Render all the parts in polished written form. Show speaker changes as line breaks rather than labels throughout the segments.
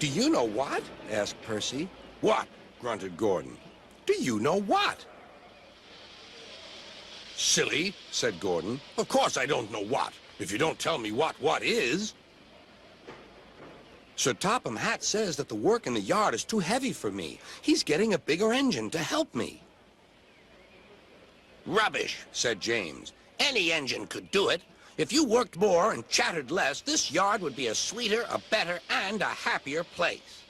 Do you know what? Asked Percy. What? Grunted Gordon. Do you know what? Silly, said Gordon. Of course I don't know what, if you don't tell me what is. Sir Topham Hatt says that the work in the yard is too heavy for me. He's getting a bigger engine to help me. Rubbish, said James. Any engine could do it. If you worked more and chattered less, this yard would be a sweeter, a better, and a happier place.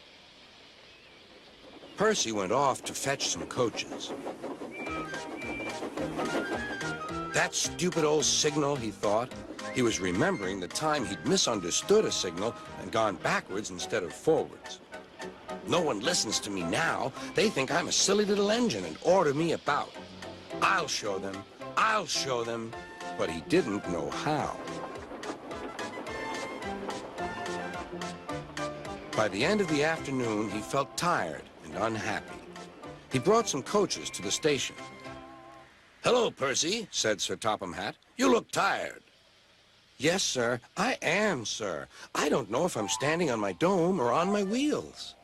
Percy went off to fetch some coaches. That stupid old signal, he thought. He was remembering the time he'd misunderstood a signal and gone backwards instead of forwards. No one listens to me now. They think I'm a silly little engine and order me about. I'll show them. I'll show them. But he didn't know how. By the end of the afternoon, he felt tired and unhappy. He brought some coaches to the station. Hello, Percy, said Sir Topham Hatt. You look tired. Yes, sir. I am, sir. I don't know if I'm standing on my dome or on my wheels.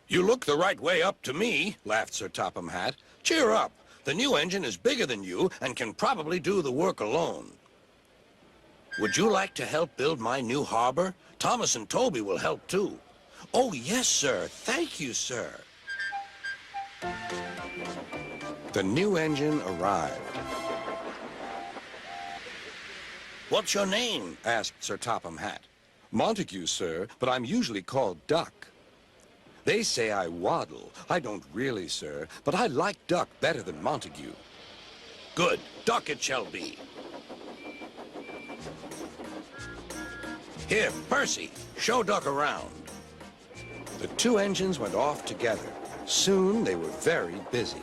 You look the right way up to me, laughed Sir Topham Hatt. Cheer up. The new engine is bigger than you and can probably do the work alone. Would you like to help build my new harbor? Thomas and Toby will help too. Oh, yes, sir. Thank you, sir. The new engine arrived. What's your name? Asked Sir Topham Hatt. Montague, sir, but I'm usually called Duck. They say I waddle. I don't really, sir, but I like Duck better than Montague. Good. Duck it shall be. Here, Percy, show Duck around. The two engines went off together. Soon they were very busy.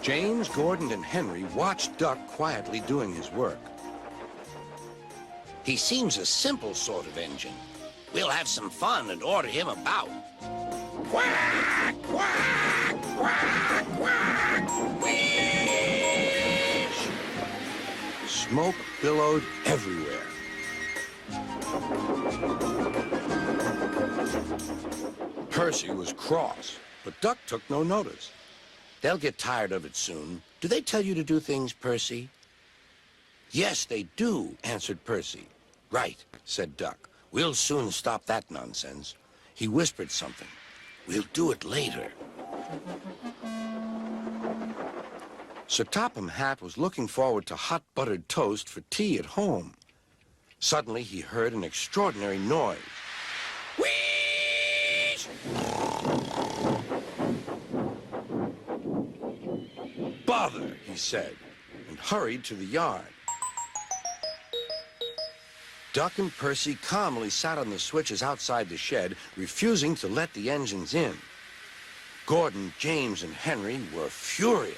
James, Gordon, and Henry watched Duck quietly doing his work. He seems a simple sort of engine. We'll have some fun and order him about. Quack, quack, quack, quack, whoosh! Smoke billowed everywhere. Percy was cross, but Duck took no notice. They'll get tired of it soon. Do they tell you to do things, Percy? Yes, they do, answered Percy. Right, said Duck. We'll soon stop that nonsense. He whispered something. We'll do it later. Sir Topham Hatt was looking forward to hot buttered toast for tea at home. Suddenly, he heard an extraordinary noise. Whee! Bother, he said, and hurried to the yard. Duck and Percy calmly sat on the switches outside the shed, refusing to let the engines in. Gordon, James, and Henry were furious.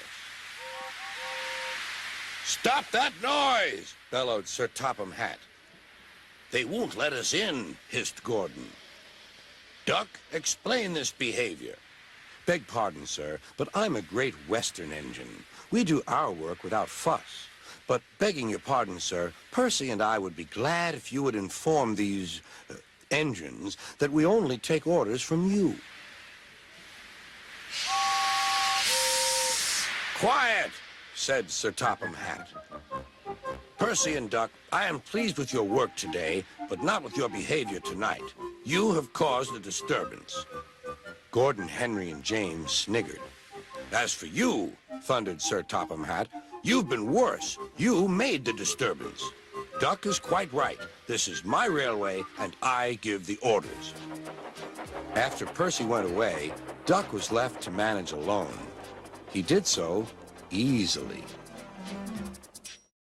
Stop that noise! Bellowed Sir Topham Hatt. They won't let us in, hissed Gordon. Duck, explain this behavior. Beg pardon, sir, but I'm a great Western engine. We do our work without fuss. But begging your pardon, sir, Percy and I would be glad if you would inform these engines that we only take orders from you. Quiet, said Sir Topham Hatt. Percy and Duck, I am pleased with your work today, but not with your behavior tonight. You have caused a disturbance. Gordon, Henry, and James sniggered. As for you, thundered Sir Topham Hatt, you've been worse. You made the disturbance. Duck is quite right. This is my railway, and I give the orders. After Percy went away, Duck was left to manage alone. He did so easily.